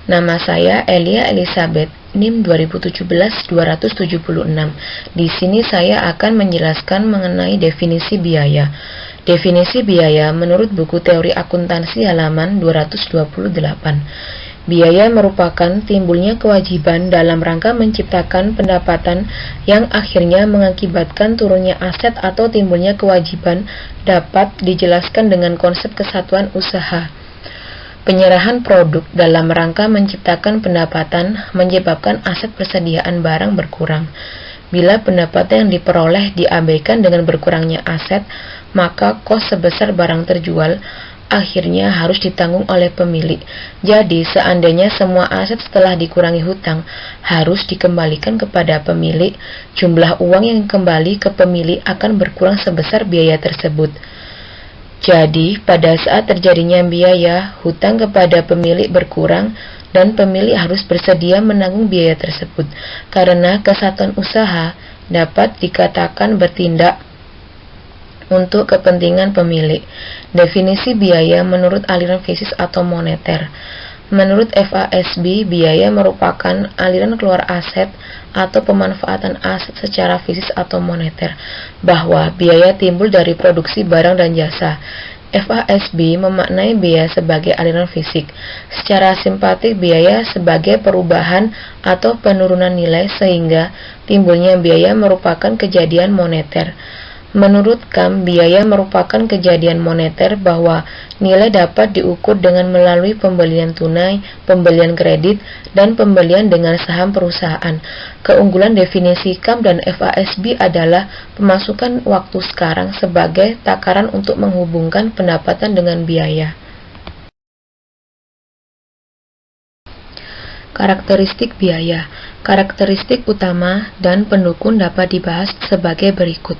Nama saya Elia Elizabeth, NIM 2017-276. Di sini saya akan menjelaskan mengenai definisi biaya. Definisi biaya menurut buku teori akuntansi halaman 228. Biaya merupakan timbulnya kewajiban dalam rangka menciptakan pendapatan yang akhirnya mengakibatkan turunnya aset atau timbulnya kewajiban dapat dijelaskan dengan konsep kesatuan usaha. Penyerahan produk dalam rangka menciptakan pendapatan menyebabkan aset persediaan barang berkurang. Bila pendapatan yang diperoleh diabaikan dengan berkurangnya aset, maka kos sebesar barang terjual akhirnya harus ditanggung oleh pemilik. Jadi, seandainya semua aset setelah dikurangi hutang harus dikembalikan kepada pemilik, jumlah uang yang kembali ke pemilik akan berkurang sebesar biaya tersebut. Jadi, pada saat terjadinya biaya, hutang kepada pemilik berkurang dan pemilik harus bersedia menanggung biaya tersebut. Karena kesatuan usaha dapat dikatakan bertindak untuk kepentingan pemilik. Definisi biaya menurut aliran fisik atau moneter. Menurut FASB, biaya merupakan aliran keluar aset atau pemanfaatan aset secara fisik atau moneter, bahwa biaya timbul dari produksi barang dan jasa. FASB memaknai biaya sebagai aliran fisik. Secara simpatik, biaya sebagai perubahan atau penurunan nilai sehingga timbulnya biaya merupakan kejadian moneter. Menurut Kam, biaya merupakan kejadian moneter bahwa nilai dapat diukur dengan melalui pembelian tunai, pembelian kredit, dan pembelian dengan saham perusahaan. Keunggulan definisi Kam dan FASB adalah pemasukan waktu sekarang sebagai takaran untuk menghubungkan pendapatan dengan biaya. Karakteristik biaya. Karakteristik utama dan pendukung dapat dibahas sebagai berikut.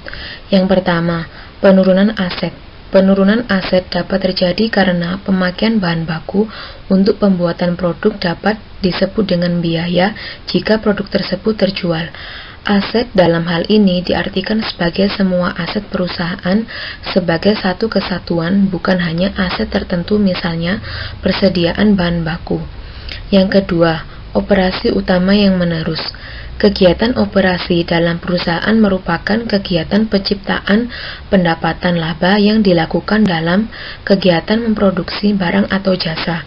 Yang pertama, penurunan aset. Penurunan aset dapat terjadi karena pemakaian bahan baku untuk pembuatan produk dapat disebut dengan biaya jika produk tersebut terjual. Aset dalam hal ini diartikan sebagai semua aset perusahaan sebagai satu kesatuan, bukan hanya aset tertentu, misalnya persediaan bahan baku. Yang kedua, operasi utama yang menerus. Kegiatan operasi dalam perusahaan merupakan kegiatan penciptaan pendapatan laba yang dilakukan dalam kegiatan memproduksi barang atau jasa.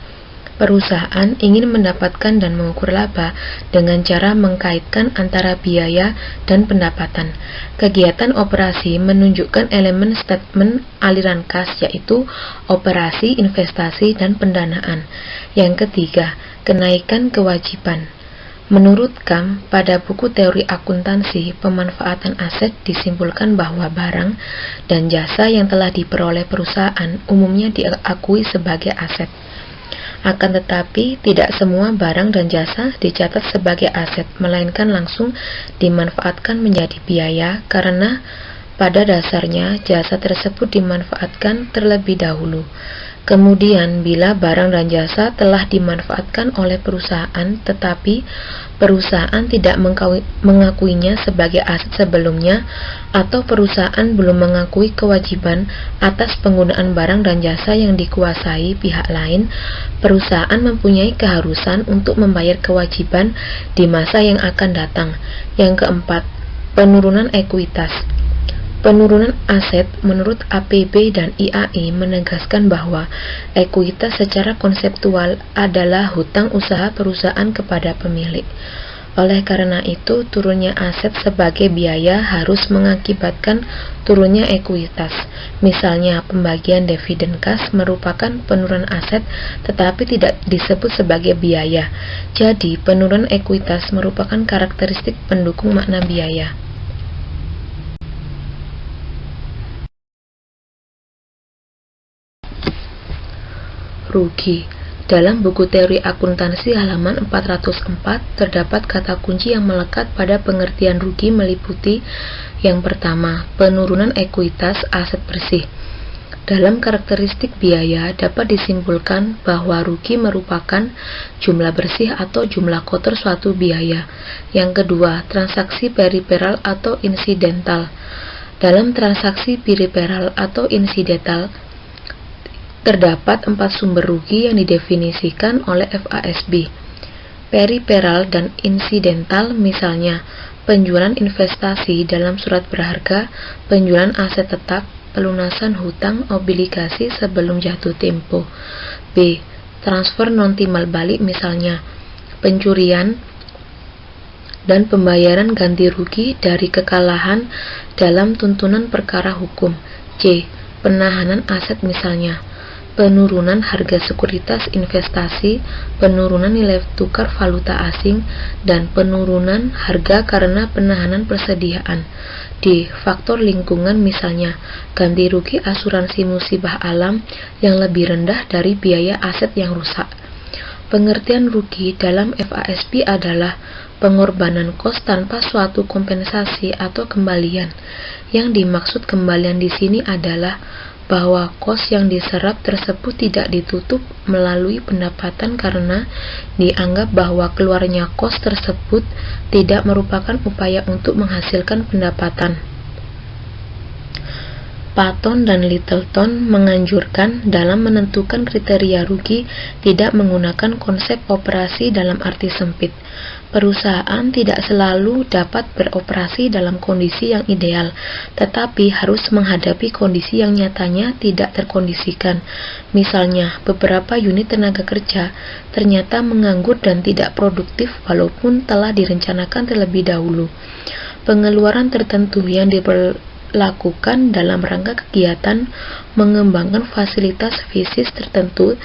Perusahaan ingin mendapatkan dan mengukur laba dengan cara mengkaitkan antara biaya dan pendapatan. Kegiatan operasi menunjukkan elemen statement aliran kas, yaitu operasi, investasi, dan pendanaan. Yang ketiga, kenaikan kewajiban. Menurut Kam, pada buku teori akuntansi, pemanfaatan aset disimpulkan bahwa barang dan jasa yang telah diperoleh perusahaan umumnya diakui sebagai aset. Akan tetapi, tidak semua barang dan jasa dicatat sebagai aset, melainkan langsung dimanfaatkan menjadi biaya karena pada dasarnya jasa tersebut dimanfaatkan terlebih dahulu. Kemudian, bila barang dan jasa telah dimanfaatkan oleh perusahaan tetapi perusahaan tidak mengakuinya sebagai aset sebelumnya, atau perusahaan belum mengakui kewajiban atas penggunaan barang dan jasa yang dikuasai pihak lain, perusahaan mempunyai keharusan untuk membayar kewajiban di masa yang akan datang. Yang keempat, penurunan ekuitas. Penurunan aset menurut APB dan IAI menegaskan bahwa ekuitas secara konseptual adalah hutang usaha perusahaan kepada pemilik. Oleh karena itu, turunnya aset sebagai biaya harus mengakibatkan turunnya ekuitas. Misalnya, pembagian dividen kas merupakan penurunan aset tetapi tidak disebut sebagai biaya. Jadi, penurunan ekuitas merupakan karakteristik pendukung makna biaya. Rugi. Dalam buku teori akuntansi halaman 404 terdapat kata kunci yang melekat pada pengertian rugi meliputi yang pertama, penurunan ekuitas aset bersih. Dalam karakteristik biaya dapat disimpulkan bahwa rugi merupakan jumlah bersih atau jumlah kotor suatu biaya. Yang kedua, transaksi periferal atau insidental. Dalam transaksi periferal atau insidental terdapat 4 sumber rugi yang didefinisikan oleh FASB. periferal dan insidental, misalnya penjualan investasi dalam surat berharga, penjualan aset tetap, pelunasan hutang obligasi sebelum jatuh tempo. B. Transfer non timbal balik, misalnya pencurian dan pembayaran ganti rugi dari kekalahan dalam tuntunan perkara hukum. C. Penahanan aset, misalnya penurunan harga sekuritas investasi, penurunan nilai tukar valuta asing, dan penurunan harga karena penahanan persediaan. D. Faktor lingkungan, misalnya ganti rugi asuransi musibah alam yang lebih rendah dari biaya aset yang rusak. Pengertian rugi dalam FASB adalah pengorbanan kos tanpa suatu kompensasi atau kembalian. Yang dimaksud kembalian di sini adalah bahwa kos yang diserap tersebut tidak ditutup melalui pendapatan karena dianggap bahwa keluarnya kos tersebut tidak merupakan upaya untuk menghasilkan pendapatan. Patton dan Littleton menganjurkan dalam menentukan kriteria rugi tidak menggunakan konsep operasi dalam arti sempit. Perusahaan tidak selalu dapat beroperasi dalam kondisi yang ideal, tetapi harus menghadapi kondisi yang nyatanya tidak terkondisikan. Misalnya, beberapa unit tenaga kerja ternyata menganggur dan tidak produktif walaupun telah direncanakan terlebih dahulu. Pengeluaran tertentu yang dilakukan dalam rangka kegiatan mengembangkan fasilitas fisik tertentu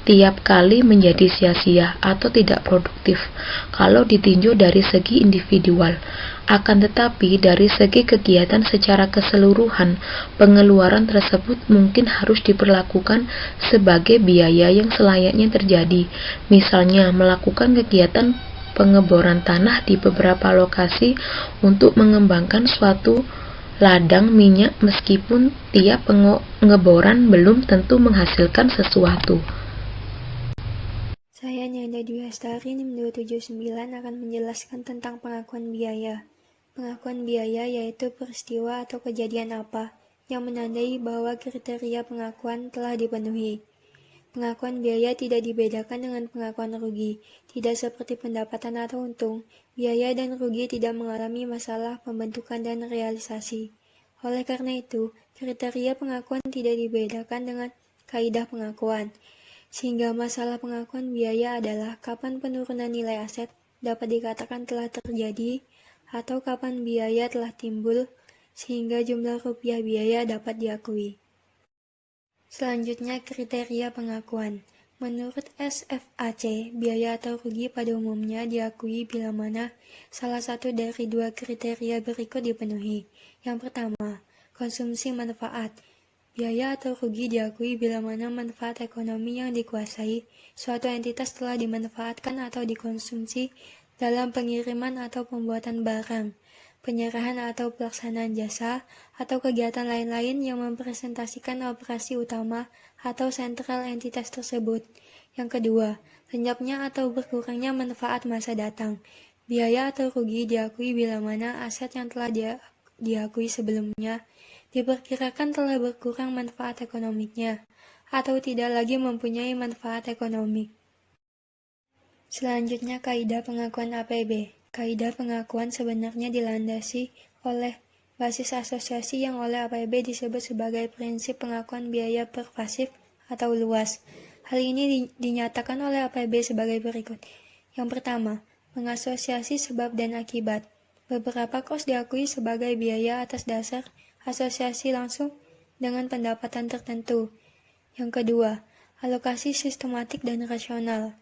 tiap kali menjadi sia-sia atau tidak produktif kalau ditinjau dari segi individual. Akan tetapi dari segi kegiatan secara keseluruhan, pengeluaran tersebut mungkin harus diperlakukan sebagai biaya yang selayaknya terjadi. Misalnya melakukan kegiatan pengeboran tanah di beberapa lokasi untuk mengembangkan suatu ladang minyak meskipun tiap pengeboran belum tentu menghasilkan sesuatu. Saya Nyanda Dwi Hastari, NIM 279 akan menjelaskan tentang pengakuan biaya. Pengakuan biaya yaitu peristiwa atau kejadian apa yang menandai bahwa kriteria pengakuan telah dipenuhi. Pengakuan biaya tidak dibedakan dengan pengakuan rugi. Tidak seperti pendapatan atau untung, biaya dan rugi tidak mengalami masalah pembentukan dan realisasi. Oleh karena itu, kriteria pengakuan tidak dibedakan dengan kaidah pengakuan. Sehingga masalah pengakuan biaya adalah kapan penurunan nilai aset dapat dikatakan telah terjadi atau kapan biaya telah timbul sehingga jumlah rupiah biaya dapat diakui. Selanjutnya, kriteria pengakuan. Menurut SFAC, biaya atau rugi pada umumnya diakui bila mana salah satu dari dua kriteria berikut dipenuhi. Yang pertama, konsumsi manfaat. Biaya atau rugi diakui bila mana manfaat ekonomi yang dikuasai suatu entitas telah dimanfaatkan atau dikonsumsi dalam pengiriman atau pembuatan barang, penyerahan atau pelaksanaan jasa, atau kegiatan lain-lain yang mempresentasikan operasi utama atau sentral entitas tersebut. Yang kedua, lenyapnya atau berkurangnya manfaat masa datang. Biaya atau rugi diakui bila mana aset yang telah diakui sebelumnya diperkirakan telah berkurang manfaat ekonomiknya, atau tidak lagi mempunyai manfaat ekonomik. Selanjutnya, kaidah pengakuan APB. Kaidah pengakuan sebenarnya dilandasi oleh basis asosiasi yang oleh APB disebut sebagai prinsip pengakuan biaya pervasif atau luas. Hal ini dinyatakan oleh APB sebagai berikut. Yang pertama, mengasosiasi sebab dan akibat. Beberapa kos diakui sebagai biaya atas dasar asosiasi langsung dengan pendapatan tertentu. Yang kedua, alokasi sistematik dan rasional.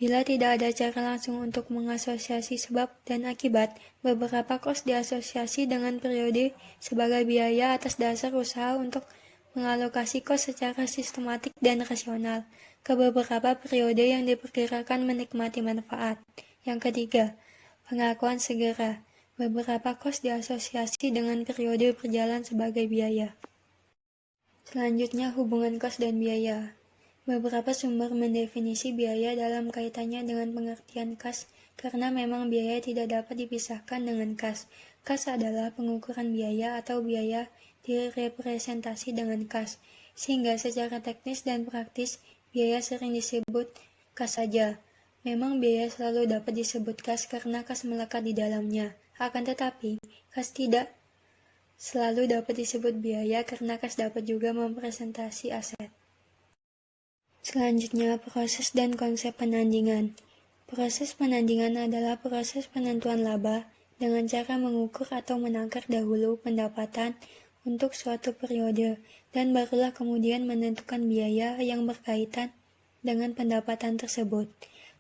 Bila tidak ada cara langsung untuk mengasosiasi sebab dan akibat, beberapa kos diasosiasi dengan periode sebagai biaya atas dasar usaha untuk mengalokasi kos secara sistematik dan rasional ke beberapa periode yang diperkirakan menikmati manfaat. Yang ketiga, pengakuan segera. Beberapa kos diasosiasi dengan periode berjalan sebagai biaya. Selanjutnya, hubungan kos dan biaya. Beberapa sumber mendefinisi biaya dalam kaitannya dengan pengertian kas, karena memang biaya tidak dapat dipisahkan dengan kas. Kas adalah pengukuran biaya atau biaya direpresentasi dengan kas, sehingga secara teknis dan praktis, biaya sering disebut kas saja. Memang biaya selalu dapat disebut kas karena kas melekat di dalamnya. Akan tetapi, kas tidak selalu dapat disebut biaya karena kas dapat juga mempresentasi aset. Selanjutnya, proses dan konsep penandingan. Proses penandingan adalah proses penentuan laba dengan cara mengukur atau menakar dahulu pendapatan untuk suatu periode, dan barulah kemudian menentukan biaya yang berkaitan dengan pendapatan tersebut.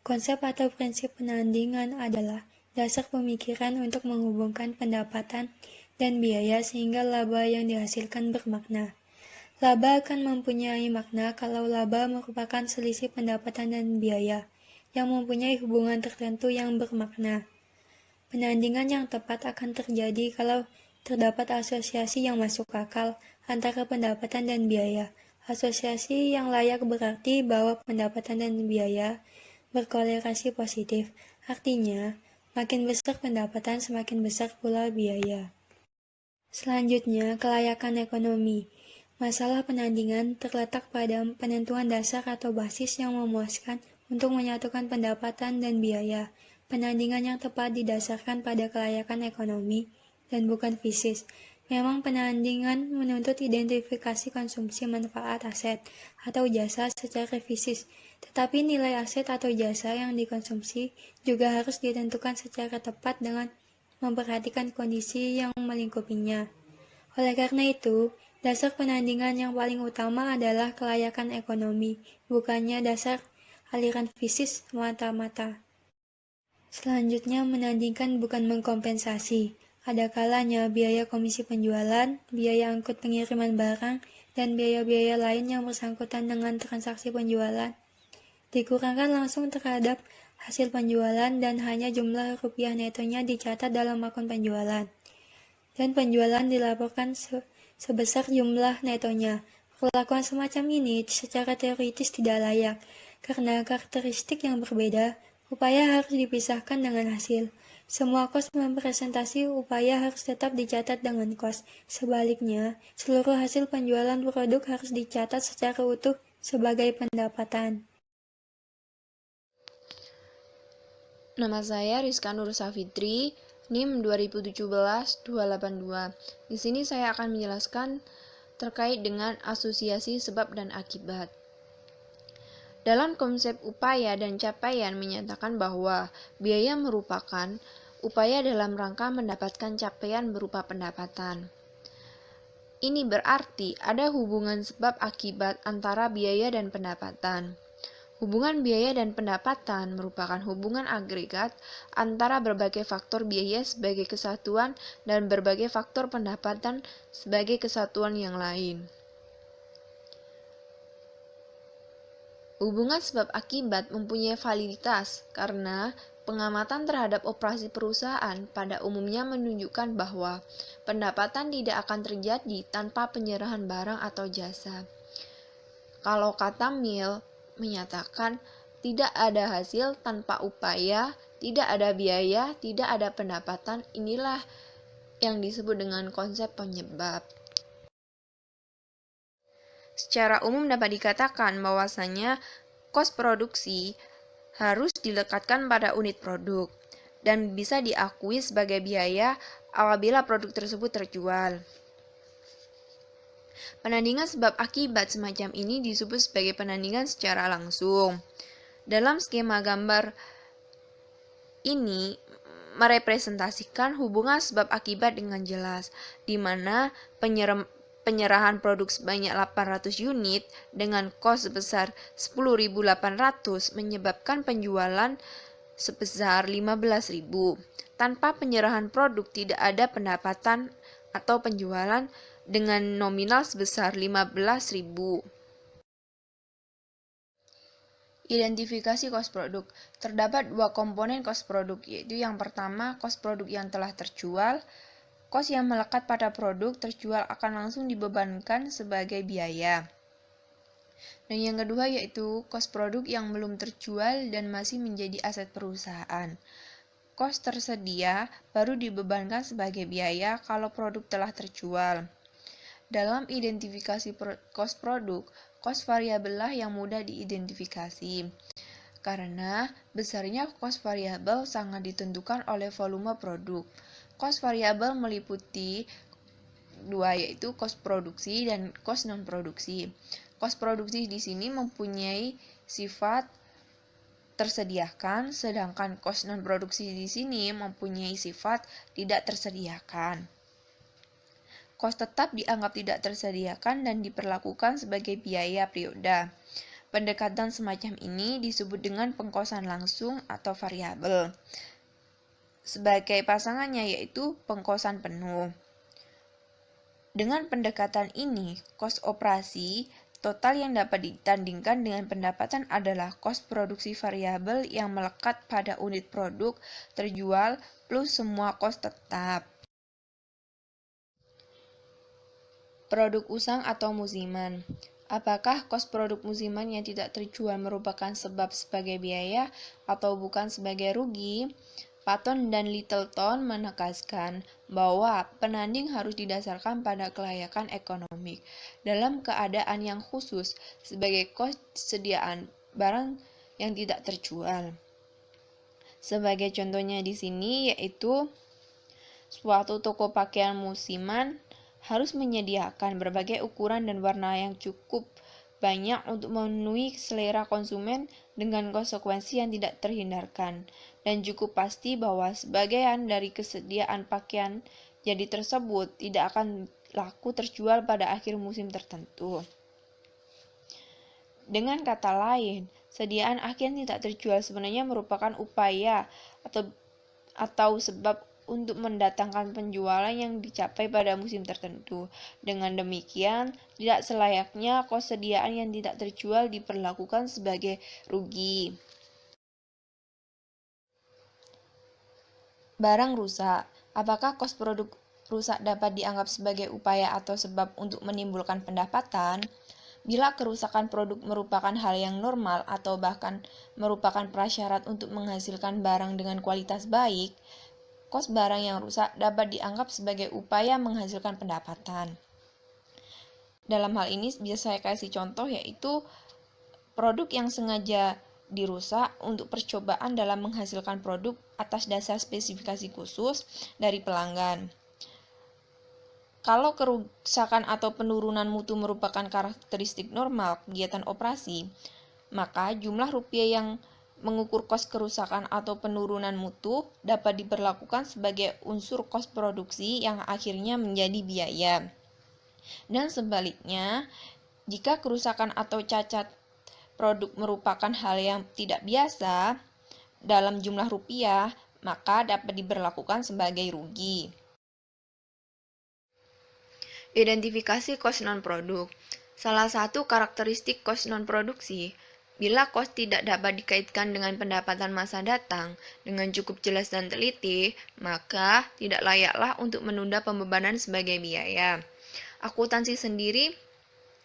Konsep atau prinsip penandingan adalah dasar pemikiran untuk menghubungkan pendapatan dan biaya sehingga laba yang dihasilkan bermakna. Laba akan mempunyai makna kalau laba merupakan selisih pendapatan dan biaya yang mempunyai hubungan tertentu yang bermakna. Penandingan yang tepat akan terjadi kalau terdapat asosiasi yang masuk akal antara pendapatan dan biaya. Asosiasi yang layak berarti bahwa pendapatan dan biaya berkorelasi positif. Artinya, makin besar pendapatan semakin besar pula biaya. Selanjutnya, kelayakan ekonomi. Masalah penandingan terletak pada penentuan dasar atau basis yang memuaskan untuk menyatukan pendapatan dan biaya. Penandingan yang tepat didasarkan pada kelayakan ekonomi dan bukan fisis. Memang penandingan menuntut identifikasi konsumsi manfaat aset atau jasa secara fisis, tetapi nilai aset atau jasa yang dikonsumsi juga harus ditentukan secara tepat dengan memperhatikan kondisi yang melingkupinya. Oleh karena itu, dasar penandingan yang paling utama adalah kelayakan ekonomi, bukannya dasar aliran fisis semata-mata. Selanjutnya, menandingkan bukan mengkompensasi. Ada kalanya biaya komisi penjualan, biaya angkut pengiriman barang, dan biaya-biaya lain yang bersangkutan dengan transaksi penjualan dikurangkan langsung terhadap hasil penjualan dan hanya jumlah rupiah netonya dicatat dalam akun penjualan. Dan penjualan dilaporkan sebesar jumlah netonya. Perlakuan semacam ini secara teoritis tidak layak, karena karakteristik yang berbeda, upaya harus dipisahkan dengan hasil. Semua kos mempresentasi upaya harus tetap dicatat dengan kos. Sebaliknya, seluruh hasil penjualan produk harus dicatat secara utuh sebagai pendapatan. Nama saya Rizka Nur Safitri, NIM 2017-282. Di sini saya akan menjelaskan terkait dengan asosiasi sebab dan akibat. Dalam konsep upaya dan capaian menyatakan bahwa biaya merupakan upaya dalam rangka mendapatkan capaian berupa pendapatan. Ini berarti ada hubungan sebab akibat antara biaya dan pendapatan. Hubungan biaya dan pendapatan merupakan hubungan agregat antara berbagai faktor biaya sebagai kesatuan dan berbagai faktor pendapatan sebagai kesatuan yang lain. Hubungan sebab akibat mempunyai validitas karena pengamatan terhadap operasi perusahaan pada umumnya menunjukkan bahwa pendapatan tidak akan terjadi tanpa penyerahan barang atau jasa. Kalau kata Mill menyatakan tidak ada hasil tanpa upaya, tidak ada biaya, tidak ada pendapatan. Inilah yang disebut dengan konsep penyebab. Secara umum dapat dikatakan bahwasanya kos produksi harus dilekatkan pada unit produk dan bisa diakui sebagai biaya apabila produk tersebut terjual. Penandingan sebab akibat semacam ini disebut sebagai penandingan secara langsung. Dalam skema gambar ini merepresentasikan hubungan sebab akibat dengan jelas, di mana penyerahan produk sebanyak 800 unit dengan kos sebesar 10.800 menyebabkan penjualan sebesar 15.000. Tanpa penyerahan produk tidak ada pendapatan atau penjualan dengan nominal sebesar 15.000. Identifikasi kos produk. Terdapat dua komponen kos produk, yaitu yang pertama, kos produk yang telah terjual. Kos yang melekat pada produk terjual akan langsung dibebankan sebagai biaya. Dan yang kedua yaitu kos produk yang belum terjual dan masih menjadi aset perusahaan. Kos tersedia baru dibebankan sebagai biaya kalau produk telah terjual. Dalam identifikasi kos produk, kos variabel lah yang mudah diidentifikasi. karena besarnya kos variabel sangat ditentukan oleh volume produk. Kos variabel meliputi dua, yaitu kos produksi dan kos non-produksi. Kos produksi di sini mempunyai sifat tersediakan, sedangkan kos non-produksi di sini mempunyai sifat tidak tersediakan. Kos tetap dianggap tidak tersediakan dan diperlakukan sebagai biaya perioda. Pendekatan semacam ini disebut dengan pengkosan langsung atau variabel. Sebagai pasangannya yaitu pengkosan penuh. Dengan pendekatan ini, kos operasi total yang dapat ditandingkan dengan pendapatan adalah kos produksi variabel yang melekat pada unit produk terjual plus semua kos tetap. Produk usang atau musiman. Apakah kos produk musiman yang tidak terjual merupakan sebab sebagai biaya atau bukan sebagai rugi? Patton dan Littleton menegaskan bahwa penanding harus didasarkan pada kelayakan ekonomik dalam keadaan yang khusus sebagai kos sediaan barang yang tidak terjual. Sebagai contohnya di sini yaitu suatu toko pakaian musiman harus menyediakan berbagai ukuran dan warna yang cukup banyak untuk memenuhi selera konsumen dengan konsekuensi yang tidak terhindarkan, dan cukup pasti bahwa sebagian dari kesediaan pakaian jadi tersebut tidak akan laku terjual pada akhir musim tertentu. Dengan kata lain, sediaan akhir yang tidak terjual sebenarnya merupakan upaya atau sebab untuk mendatangkan penjualan yang dicapai pada musim tertentu. Dengan demikian, tidak selayaknya kos sediaan yang tidak terjual diperlakukan sebagai rugi. Barang rusak. Apakah kos produk rusak dapat dianggap sebagai upaya atau sebab untuk menimbulkan pendapatan? Bila kerusakan produk merupakan hal yang normal atau bahkan merupakan prasyarat untuk menghasilkan barang dengan kualitas baik, kos barang yang rusak dapat dianggap sebagai upaya menghasilkan pendapatan. Dalam hal ini bisa saya kasih contoh yaitu produk yang sengaja dirusak untuk percobaan dalam menghasilkan produk atas dasar spesifikasi khusus dari pelanggan. Kalau kerusakan atau penurunan mutu merupakan karakteristik normal kegiatan operasi, maka jumlah rupiah yang mengukur kos kerusakan atau penurunan mutu dapat diperlakukan sebagai unsur kos produksi yang akhirnya menjadi biaya. Dan sebaliknya, jika kerusakan atau cacat produk merupakan hal yang tidak biasa dalam jumlah rupiah, maka dapat diberlakukan sebagai rugi. Identifikasi kos non-produk. Salah satu karakteristik kos non-produksi, bila kos tidak dapat dikaitkan dengan pendapatan masa datang dengan cukup jelas dan teliti, maka tidak layaklah untuk menunda pembebanan sebagai biaya. Akuntansi sendiri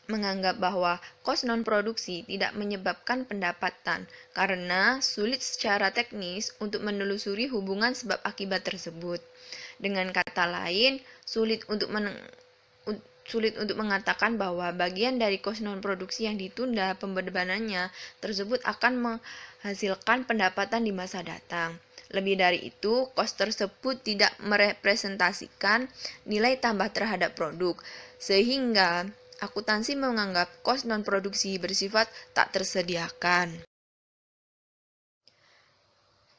menganggap bahwa kos non-produksi tidak menyebabkan pendapatan karena sulit secara teknis untuk menelusuri hubungan sebab akibat tersebut. Dengan kata lain, sulit untuk mengatakan bahwa bagian dari kos non-produksi yang ditunda pembebanannya tersebut akan menghasilkan pendapatan di masa datang. Lebih dari itu, kos tersebut tidak merepresentasikan nilai tambah terhadap produk, sehingga akuntansi menganggap kos non-produksi bersifat tak tersediakan.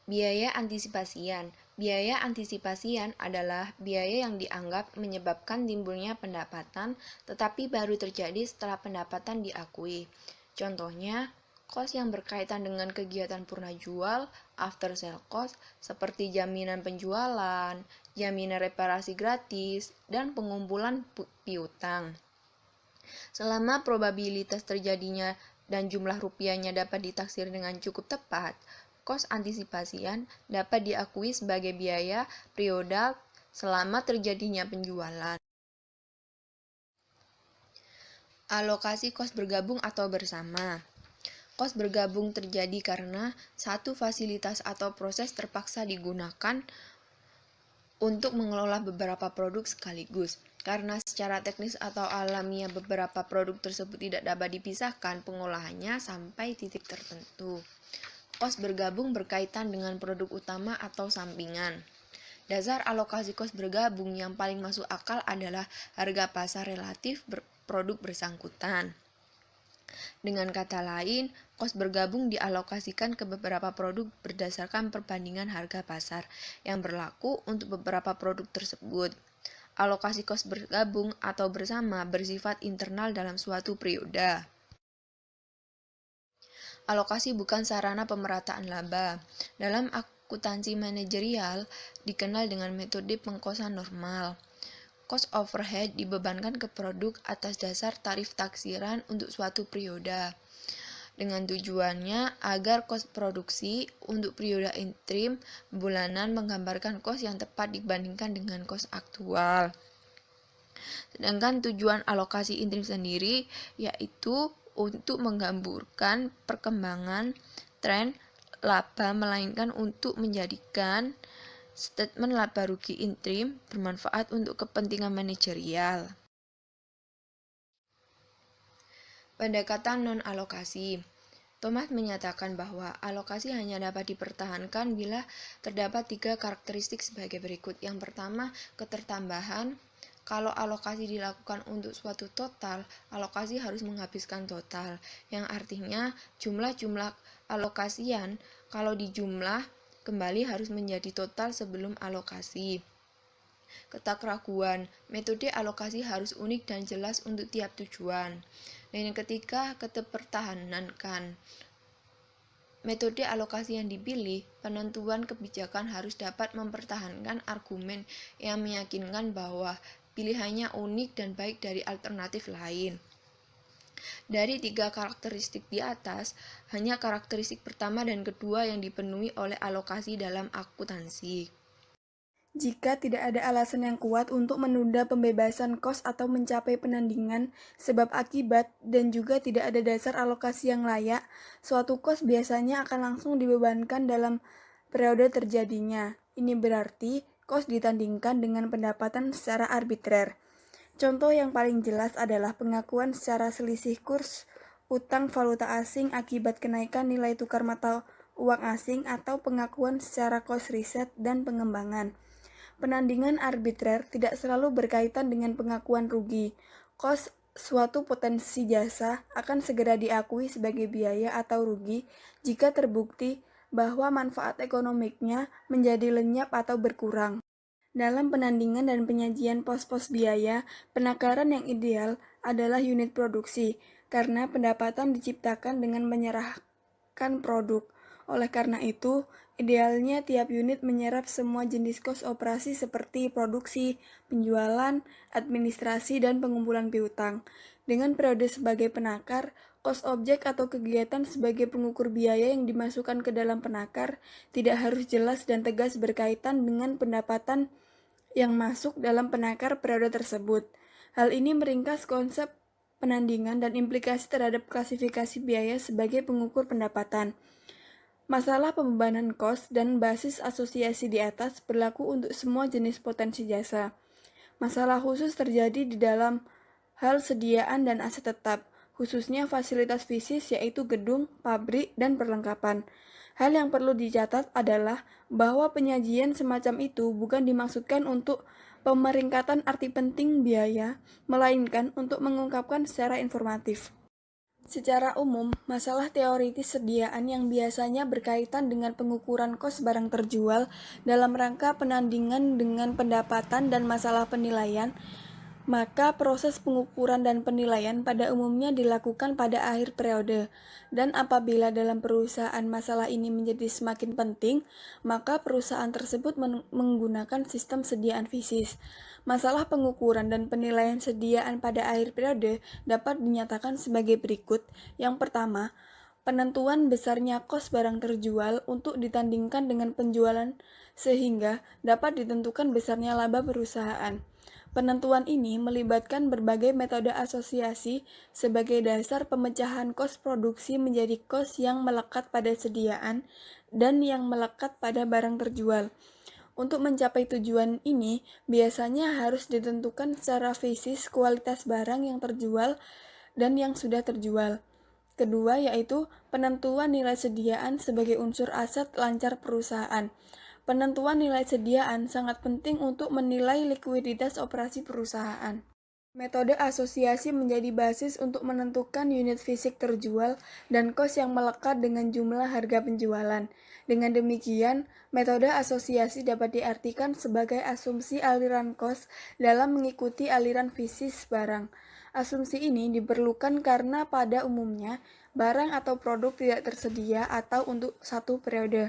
Biaya antisipasian. Biaya antisipasian adalah biaya yang dianggap menyebabkan timbulnya pendapatan, tetapi baru terjadi setelah pendapatan diakui. Contohnya, kos yang berkaitan dengan kegiatan purna jual, after sale cost, seperti jaminan penjualan, jaminan reparasi gratis, dan pengumpulan piutang. Selama probabilitas terjadinya dan jumlah rupiahnya dapat ditaksir dengan cukup tepat, kos antisipasian dapat diakui sebagai biaya periodal selama terjadinya penjualan. Alokasi kos bergabung atau bersama. Kos bergabung terjadi karena satu fasilitas atau proses terpaksa digunakan untuk mengelola beberapa produk sekaligus. Karena secara teknis atau alamiah beberapa produk tersebut tidak dapat dipisahkan pengolahannya sampai titik tertentu. Kos bergabung berkaitan dengan produk utama atau sampingan. Dasar alokasi kos bergabung yang paling masuk akal adalah harga pasar relatif produk bersangkutan. Dengan kata lain, kos bergabung dialokasikan ke beberapa produk berdasarkan perbandingan harga pasar yang berlaku untuk beberapa produk tersebut. Alokasi kos bergabung atau bersama bersifat internal dalam suatu periode. Alokasi bukan sarana pemerataan laba. Dalam akuntansi manajerial dikenal dengan metode pengkosan normal. Cost overhead dibebankan ke produk atas dasar tarif taksiran untuk suatu periode. Dengan tujuannya agar kos produksi untuk periode interim bulanan menggambarkan kos yang tepat dibandingkan dengan kos aktual. Sedangkan tujuan alokasi interim sendiri yaitu untuk menggambarkan perkembangan tren laba melainkan untuk menjadikan statement laba rugi interim bermanfaat untuk kepentingan manajerial. Pendekatan non-alokasi. Thomas menyatakan bahwa alokasi hanya dapat dipertahankan bila terdapat 3 karakteristik sebagai berikut. Yang pertama, ketertambahan. Kalau alokasi dilakukan untuk suatu total, alokasi harus menghabiskan total, yang artinya jumlah alokasian kalau dijumlah kembali harus menjadi total sebelum alokasi. Ketakraguan, metode alokasi harus unik dan jelas untuk tiap tujuan. Dan yang ketiga, keterpertahankan. Metode alokasi yang dipilih, penentuan kebijakan harus dapat mempertahankan argumen yang meyakinkan bahwa pilihannya unik dan baik dari alternatif lain. Dari 3 karakteristik di atas, hanya karakteristik pertama dan kedua yang dipenuhi oleh alokasi dalam akuntansi. Jika tidak ada alasan yang kuat untuk menunda pembebasan kos atau mencapai penandingan sebab akibat dan juga tidak ada dasar alokasi yang layak, suatu kos biasanya akan langsung dibebankan dalam periode terjadinya. Ini berarti kos ditandingkan dengan pendapatan secara arbitrer. Contoh yang paling jelas adalah pengakuan secara selisih kurs utang valuta asing akibat kenaikan nilai tukar mata uang asing atau pengakuan secara kos riset dan pengembangan. Penandingan arbitrer tidak selalu berkaitan dengan pengakuan rugi. Kos suatu potensi jasa akan segera diakui sebagai biaya atau rugi jika terbukti bahwa manfaat ekonomiknya menjadi lenyap atau berkurang. Dalam penandingan dan penyajian pos-pos biaya, penakaran yang ideal adalah unit produksi, karena pendapatan diciptakan dengan menyerahkan produk. Oleh karena itu, idealnya tiap unit menyerap semua jenis kos operasi seperti produksi, penjualan, administrasi, dan pengumpulan piutang. Dengan periode sebagai penakar, kos objek atau kegiatan sebagai pengukur biaya yang dimasukkan ke dalam penakar tidak harus jelas dan tegas berkaitan dengan pendapatan yang masuk dalam penakar periode tersebut. Hal ini meringkas konsep penandingan dan implikasi terhadap klasifikasi biaya sebagai pengukur pendapatan. Masalah pembebanan kos dan basis asosiasi di atas berlaku untuk semua jenis potensi jasa. Masalah khusus terjadi di dalam hal sediaan dan aset tetap, khususnya fasilitas fisik yaitu gedung, pabrik, dan perlengkapan. Hal yang perlu dicatat adalah bahwa penyajian semacam itu bukan dimaksudkan untuk pemeringkatan arti penting biaya, melainkan untuk mengungkapkan secara informatif. Secara umum, masalah teoritis sediaan yang biasanya berkaitan dengan pengukuran kos barang terjual dalam rangka penandingan dengan pendapatan dan masalah penilaian, maka proses pengukuran dan penilaian pada umumnya dilakukan pada akhir periode. Dan apabila dalam perusahaan masalah ini menjadi semakin penting, maka perusahaan tersebut menggunakan sistem sediaan fisis. Masalah pengukuran dan penilaian sediaan pada akhir periode dapat dinyatakan sebagai berikut. Yang pertama, penentuan besarnya kos barang terjual untuk ditandingkan dengan penjualan sehingga dapat ditentukan besarnya laba perusahaan. Penentuan ini melibatkan berbagai metode asosiasi sebagai dasar pemecahan kos produksi menjadi kos yang melekat pada sediaan dan yang melekat pada barang terjual. Untuk mencapai tujuan ini, biasanya harus ditentukan secara fisis kualitas barang yang terjual dan yang sudah terjual. Kedua yaitu penentuan nilai sediaan sebagai unsur aset lancar perusahaan. Penentuan nilai sediaan sangat penting untuk menilai likuiditas operasi perusahaan. Metode asosiasi menjadi basis untuk menentukan unit fisik terjual dan kos yang melekat dengan jumlah harga penjualan. Dengan demikian, metode asosiasi dapat diartikan sebagai asumsi aliran kos dalam mengikuti aliran fisis barang. Asumsi ini diperlukan karena pada umumnya barang atau produk tidak tersedia atau untuk satu periode.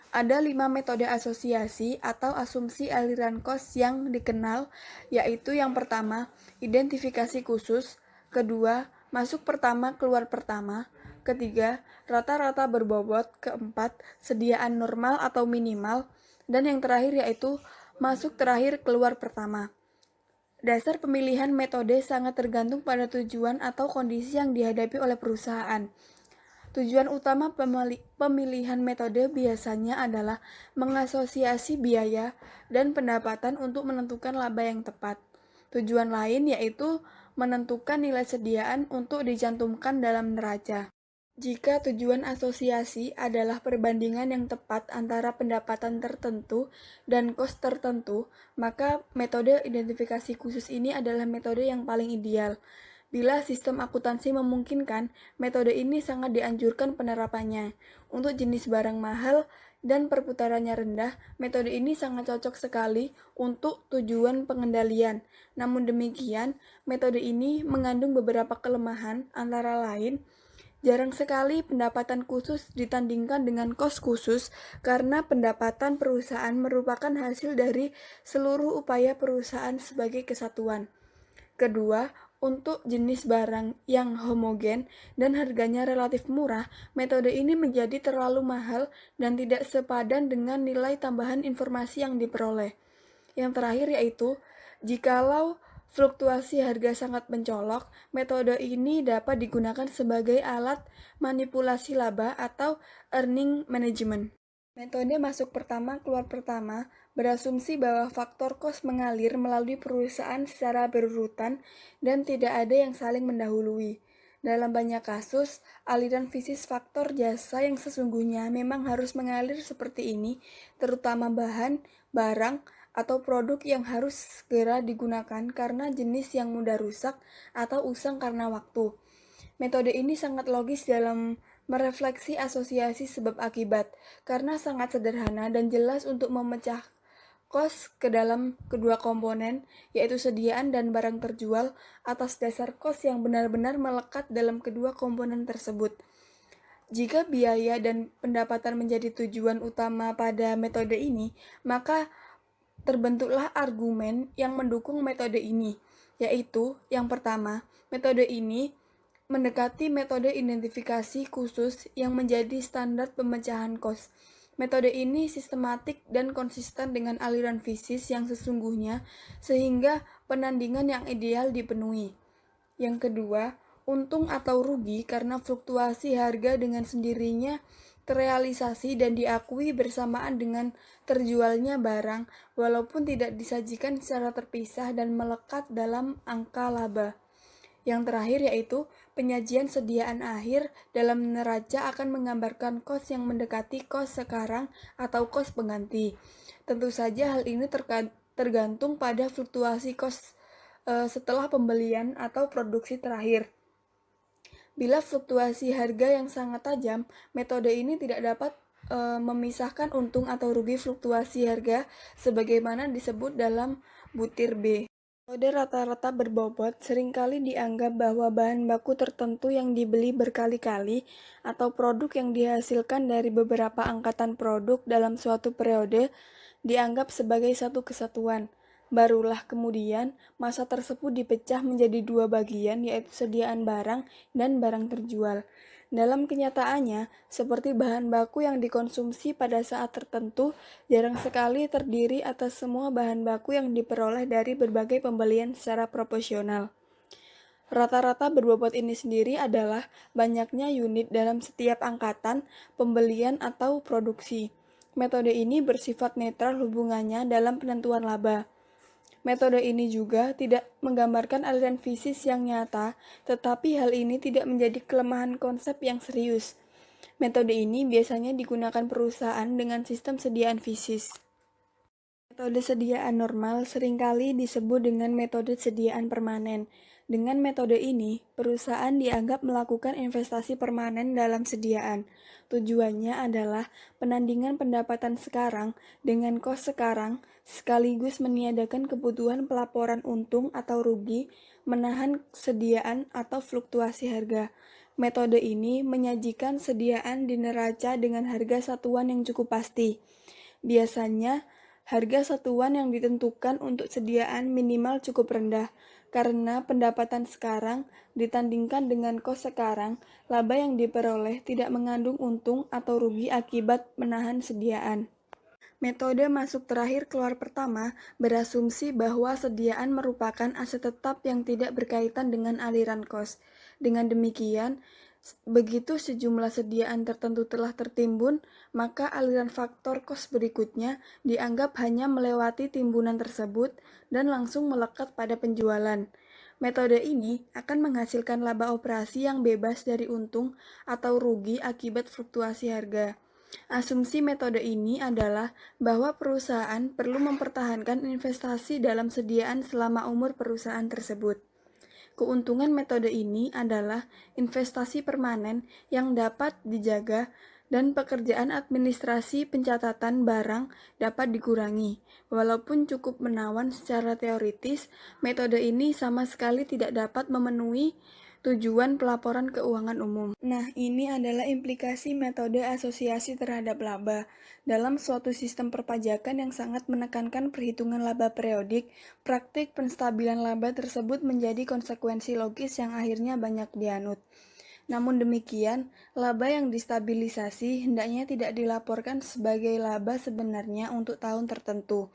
Ada 5 metode asosiasi atau asumsi aliran kos yang dikenal, yaitu yang pertama, identifikasi khusus, kedua, masuk pertama keluar pertama, ketiga, rata-rata berbobot, keempat, sediaan normal atau minimal, dan yang terakhir yaitu masuk terakhir keluar pertama. Dasar pemilihan metode sangat tergantung pada tujuan atau kondisi yang dihadapi oleh perusahaan. Tujuan utama pemilihan metode biasanya adalah mengasosiasi biaya dan pendapatan untuk menentukan laba yang tepat. Tujuan lain yaitu menentukan nilai sediaan untuk dicantumkan dalam neraca. Jika tujuan asosiasi adalah perbandingan yang tepat antara pendapatan tertentu dan kos tertentu, maka metode identifikasi khusus ini adalah metode yang paling ideal. Bila sistem akuntansi memungkinkan, metode ini sangat dianjurkan penerapannya. Untuk jenis barang mahal dan perputarannya rendah, metode ini sangat cocok sekali untuk tujuan pengendalian. Namun demikian, metode ini mengandung beberapa kelemahan, antara lain, jarang sekali pendapatan khusus ditandingkan dengan kos khusus karena pendapatan perusahaan merupakan hasil dari seluruh upaya perusahaan sebagai kesatuan. Kedua, untuk jenis barang yang homogen dan harganya relatif murah, metode ini menjadi terlalu mahal dan tidak sepadan dengan nilai tambahan informasi yang diperoleh. Yang terakhir yaitu, jikalau fluktuasi harga sangat mencolok, metode ini dapat digunakan sebagai alat manipulasi laba atau earning management. Metode masuk pertama keluar pertama berasumsi bahwa faktor kos mengalir melalui perusahaan secara berurutan dan tidak ada yang saling mendahului. Dalam banyak kasus, aliran fisis faktor jasa yang sesungguhnya memang harus mengalir seperti ini, terutama bahan, barang, atau produk yang harus segera digunakan karena jenis yang mudah rusak atau usang karena waktu. Metode ini sangat logis dalam merefleksi asosiasi sebab akibat, karena sangat sederhana dan jelas untuk memecah kos ke dalam kedua komponen, yaitu sediaan dan barang terjual, atas dasar kos yang benar-benar melekat dalam kedua komponen tersebut. Jika biaya dan pendapatan menjadi tujuan utama pada metode ini, maka terbentuklah argumen yang mendukung metode ini, yaitu yang pertama, metode ini mendekati metode identifikasi khusus yang menjadi standar pemecahan kos. Metode ini sistematik dan konsisten dengan aliran fisis yang sesungguhnya sehingga penandingan yang ideal dipenuhi. Yang kedua, untung atau rugi karena fluktuasi harga dengan sendirinya terrealisasi dan diakui bersamaan dengan terjualnya barang walaupun tidak disajikan secara terpisah dan melekat dalam angka laba. Yang terakhir yaitu penyajian sediaan akhir dalam neraca akan menggambarkan kos yang mendekati kos sekarang atau kos pengganti. Tentu saja hal ini tergantung pada fluktuasi kos setelah pembelian atau produksi terakhir. Bila fluktuasi harga yang sangat tajam, metode ini tidak dapat memisahkan untung atau rugi fluktuasi harga sebagaimana disebut dalam butir B. Metode rata-rata berbobot seringkali dianggap bahwa bahan baku tertentu yang dibeli berkali-kali atau produk yang dihasilkan dari beberapa angkatan produk dalam suatu periode dianggap sebagai satu kesatuan. Barulah kemudian masa tersebut dipecah menjadi dua bagian, yaitu sediaan barang dan barang terjual. Dalam kenyataannya, seperti bahan baku yang dikonsumsi pada saat tertentu, jarang sekali terdiri atas semua bahan baku yang diperoleh dari berbagai pembelian secara proporsional. Rata-rata berbobot ini sendiri adalah banyaknya unit dalam setiap angkatan, pembelian atau produksi. Metode ini bersifat netral hubungannya dalam penentuan laba. Metode ini juga tidak menggambarkan aliran fisis yang nyata, tetapi hal ini tidak menjadi kelemahan konsep yang serius. Metode ini biasanya digunakan perusahaan dengan sistem sediaan fisis. Metode sediaan normal seringkali disebut dengan metode sediaan permanen. Dengan metode ini, perusahaan dianggap melakukan investasi permanen dalam sediaan. Tujuannya adalah penandingan pendapatan sekarang dengan kos sekarang, sekaligus meniadakan kebutuhan pelaporan untung atau rugi, menahan sediaan atau fluktuasi harga. Metode ini menyajikan sediaan di neraca dengan harga satuan yang cukup pasti. Biasanya, harga satuan yang ditentukan untuk sediaan minimal cukup rendah, karena pendapatan sekarang ditandingkan dengan kos sekarang, laba yang diperoleh tidak mengandung untung atau rugi akibat menahan sediaan. Metode masuk terakhir keluar pertama berasumsi bahwa sediaan merupakan aset tetap yang tidak berkaitan dengan aliran kos. Dengan demikian, begitu sejumlah sediaan tertentu telah tertimbun, maka aliran faktor kos berikutnya dianggap hanya melewati timbunan tersebut dan langsung melekat pada penjualan. Metode ini akan menghasilkan laba operasi yang bebas dari untung atau rugi akibat fluktuasi harga. Asumsi metode ini adalah bahwa perusahaan perlu mempertahankan investasi dalam sediaan selama umur perusahaan tersebut. Keuntungan metode ini adalah investasi permanen yang dapat dijaga dan pekerjaan administrasi pencatatan barang dapat dikurangi. Walaupun cukup menawan secara teoritis, metode ini sama sekali tidak dapat memenuhi tujuan pelaporan keuangan umum. Nah, ini adalah implikasi metode asosiasi terhadap laba. Dalam suatu sistem perpajakan yang sangat menekankan perhitungan laba periodik, praktik penstabilan laba tersebut menjadi konsekuensi logis yang akhirnya banyak dianut. Namun demikian, laba yang distabilisasi hendaknya tidak dilaporkan sebagai laba sebenarnya untuk tahun tertentu.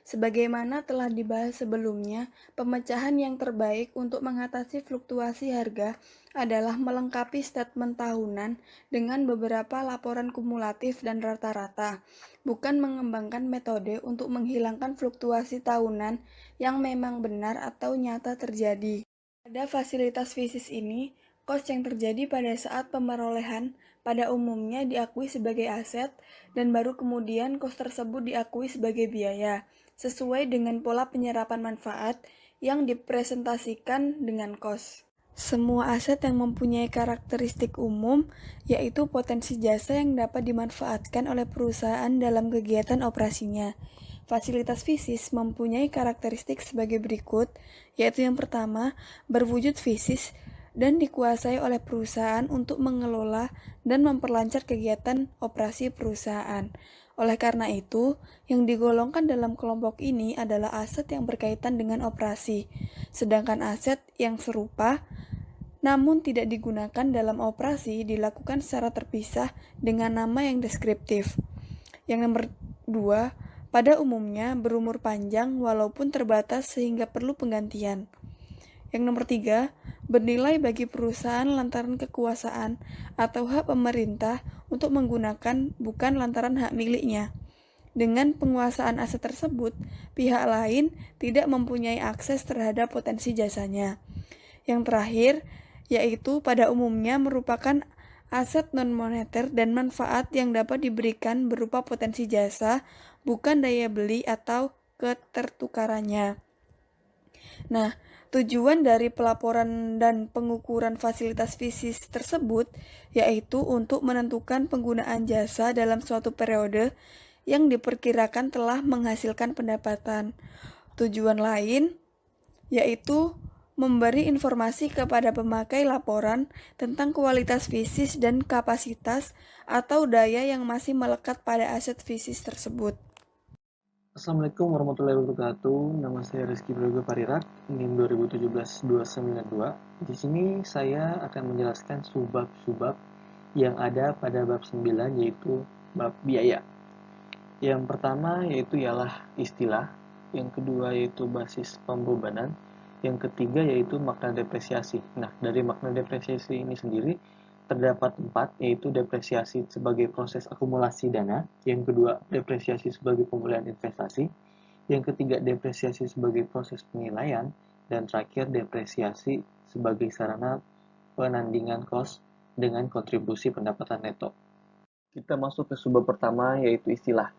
Sebagaimana telah dibahas sebelumnya, pemecahan yang terbaik untuk mengatasi fluktuasi harga adalah melengkapi statement tahunan dengan beberapa laporan kumulatif dan rata-rata, bukan mengembangkan metode untuk menghilangkan fluktuasi tahunan yang memang benar atau nyata terjadi. Pada fasilitas fisis ini, kos yang terjadi pada saat pemerolehan pada umumnya diakui sebagai aset dan baru kemudian kos tersebut diakui sebagai biaya, sesuai dengan pola penyerapan manfaat yang dipresentasikan dengan kos. Semua aset yang mempunyai karakteristik umum, yaitu potensi jasa yang dapat dimanfaatkan oleh perusahaan dalam kegiatan operasinya. Fasilitas fisis mempunyai karakteristik sebagai berikut, yaitu yang pertama, berwujud fisis dan dikuasai oleh perusahaan untuk mengelola dan memperlancar kegiatan operasi perusahaan. Oleh karena itu, yang digolongkan dalam kelompok ini adalah aset yang berkaitan dengan operasi, sedangkan aset yang serupa namun tidak digunakan dalam operasi dilakukan secara terpisah dengan nama yang deskriptif. Yang nomor 2, pada umumnya berumur panjang walaupun terbatas sehingga perlu penggantian. Yang nomor 3, bernilai bagi perusahaan lantaran kekuasaan atau hak pemerintah untuk menggunakan bukan lantaran hak miliknya. Dengan penguasaan aset tersebut, pihak lain tidak mempunyai akses terhadap potensi jasanya. Yang terakhir, yaitu pada umumnya merupakan aset non-moneter dan manfaat yang dapat diberikan berupa potensi jasa, bukan daya beli atau ketertukarannya. Nah, tujuan dari pelaporan dan pengukuran fasilitas fisis tersebut yaitu untuk menentukan penggunaan jasa dalam suatu periode yang diperkirakan telah menghasilkan pendapatan. Tujuan lain yaitu memberi informasi kepada pemakai laporan tentang kualitas fisis dan kapasitas atau daya yang masih melekat pada aset fisis tersebut. Assalamualaikum warahmatullahi wabarakatuh. Nama saya Rizky Brogo Parirak, NIM 2017-292. Di sini saya akan menjelaskan subbab-subbab yang ada pada bab 9, yaitu bab biaya. Yang pertama yaitu ialah istilah, yang kedua yaitu basis pembebanan, yang ketiga yaitu makna depresiasi. Nah, dari makna depresiasi ini sendiri terdapat 4, yaitu depresiasi sebagai proses akumulasi dana, yang kedua depresiasi sebagai pemulihan investasi, Yang ketiga, depresiasi sebagai proses penilaian. Dan terakhir, depresiasi sebagai sarana penandingan kos dengan kontribusi pendapatan neto. Kita masuk ke subbab pertama, yaitu istilah.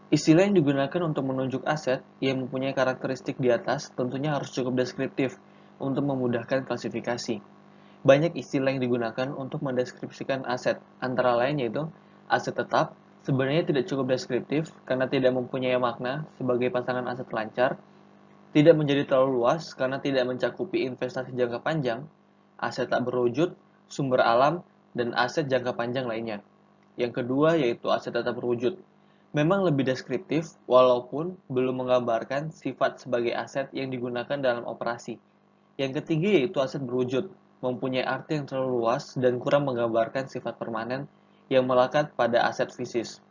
Istilah yang digunakan untuk menunjuk aset yang mempunyai karakteristik di atas tentunya harus cukup deskriptif untuk memudahkan klasifikasi. Banyak istilah yang digunakan untuk mendeskripsikan aset, antara lain yaitu aset tetap, sebenarnya tidak cukup deskriptif karena tidak mempunyai makna sebagai pasangan aset lancar, tidak menjadi terlalu luas karena tidak mencakupi investasi jangka panjang, aset tak berwujud, sumber alam, dan aset jangka panjang lainnya. Yang kedua yaitu aset tetap berwujud. Memang lebih deskriptif walaupun belum menggambarkan sifat sebagai aset yang digunakan dalam operasi. Yang ketiga yaitu aset berwujud, mempunyai arti yang terlalu luas dan kurang menggambarkan sifat permanen yang melekat pada aset fisis.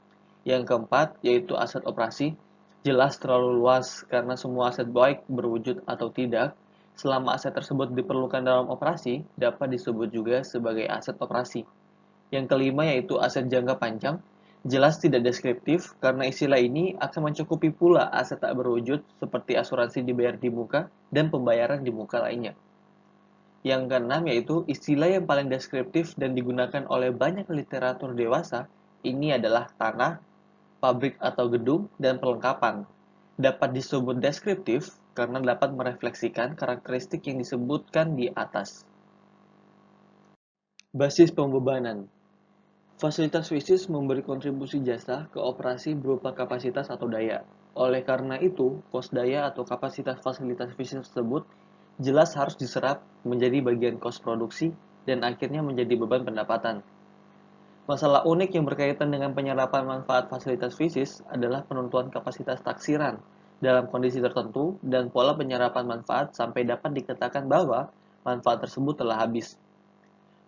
Yang keempat yaitu aset operasi, jelas terlalu luas karena semua aset baik berwujud atau tidak, selama aset tersebut diperlukan dalam operasi, dapat disebut juga sebagai aset operasi. Yang kelima yaitu aset jangka panjang, jelas tidak deskriptif karena istilah ini akan mencakupi pula aset tak berwujud seperti asuransi dibayar di muka dan pembayaran di muka lainnya. Yang keenam yaitu istilah yang paling deskriptif dan digunakan oleh banyak literatur dewasa, ini adalah tanah, pabrik atau gedung, dan perlengkapan. Dapat disebut deskriptif karena dapat merefleksikan karakteristik yang disebutkan di atas. Basis pembebanan. Fasilitas fisis memberi kontribusi jasa ke operasi berupa kapasitas atau daya. Oleh karena itu, kos daya atau kapasitas fasilitas fisis tersebut jelas harus diserap menjadi bagian kos produksi dan akhirnya menjadi beban pendapatan. Masalah unik yang berkaitan dengan penyerapan manfaat fasilitas fisis adalah penentuan kapasitas taksiran dalam kondisi tertentu dan pola penyerapan manfaat sampai dapat dikatakan bahwa manfaat tersebut telah habis.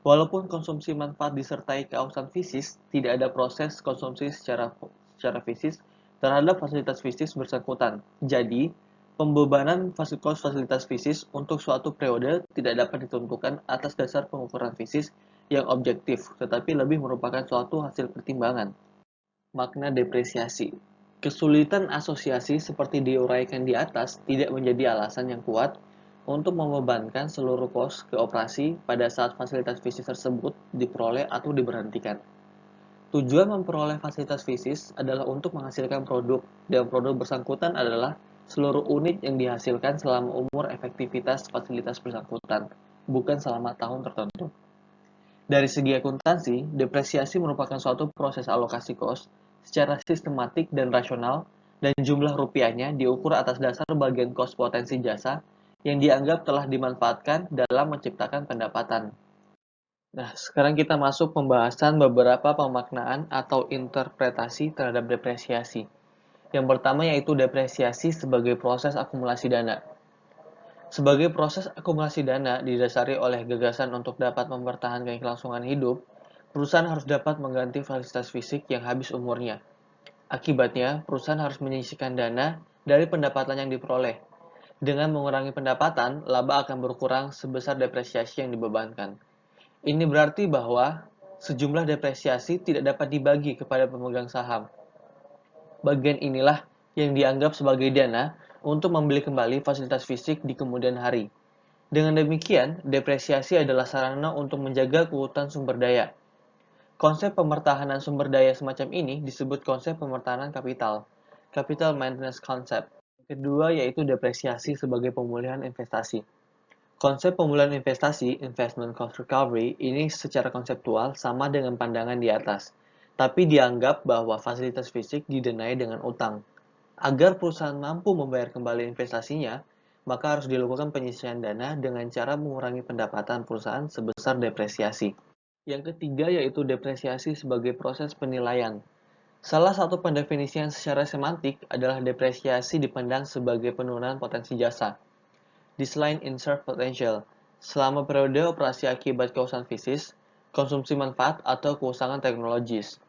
Walaupun konsumsi manfaat disertai keausan fisis, tidak ada proses konsumsi secara fisis terhadap fasilitas fisis bersangkutan. Jadi, pembebanan fasilitas fisis untuk suatu periode tidak dapat ditentukan atas dasar pengukuran fisis yang objektif, tetapi lebih merupakan suatu hasil pertimbangan. Makna depresiasi. Kesulitan asosiasi seperti diuraikan di atas tidak menjadi alasan yang kuat untuk membebankan seluruh kos ke operasi pada saat fasilitas fisis tersebut diperoleh atau diberhentikan. Tujuan memperoleh fasilitas fisis adalah untuk menghasilkan produk, dan produk bersangkutan adalah seluruh unit yang dihasilkan selama umur efektivitas fasilitas bersangkutan, bukan selama tahun tertentu. Dari segi akuntansi, depresiasi merupakan suatu proses alokasi kos secara sistematik dan rasional, dan jumlah rupiahnya diukur atas dasar bagian kos potensi jasa yang dianggap telah dimanfaatkan dalam menciptakan pendapatan. Nah, sekarang kita masuk pembahasan beberapa pemaknaan atau interpretasi terhadap depresiasi. Yang pertama yaitu depresiasi sebagai proses akumulasi dana. Sebagai proses akumulasi dana didasari oleh gagasan untuk dapat mempertahankan kelangsungan hidup, perusahaan harus dapat mengganti fasilitas fisik yang habis umurnya. Akibatnya, perusahaan harus menyisihkan dana dari pendapatan yang diperoleh. Dengan mengurangi pendapatan, laba akan berkurang sebesar depresiasi yang dibebankan. Ini berarti bahwa sejumlah depresiasi tidak dapat dibagi kepada pemegang saham. Bagian inilah yang dianggap sebagai dana untuk membeli kembali fasilitas fisik di kemudian hari. Dengan demikian, depresiasi adalah sarana untuk menjaga keutuhan sumber daya. Konsep pemertahanan sumber daya semacam ini disebut konsep pemertahanan kapital, capital maintenance concept. Kedua yaitu depresiasi sebagai pemulihan investasi. Konsep pemulihan investasi, investment cost recovery, ini secara konseptual sama dengan pandangan di atas, tapi dianggap bahwa fasilitas fisik didanai dengan utang. Agar perusahaan mampu membayar kembali investasinya, maka harus dilakukan penyisihan dana dengan cara mengurangi pendapatan perusahaan sebesar depresiasi. Yang ketiga yaitu depresiasi sebagai proses penilaian. Salah satu pendefinisian secara semantik adalah depresiasi dipandang sebagai penurunan potensi jasa. Decline in serve potential, selama periode operasi akibat keusahan fisis, konsumsi manfaat atau keusangan teknologis.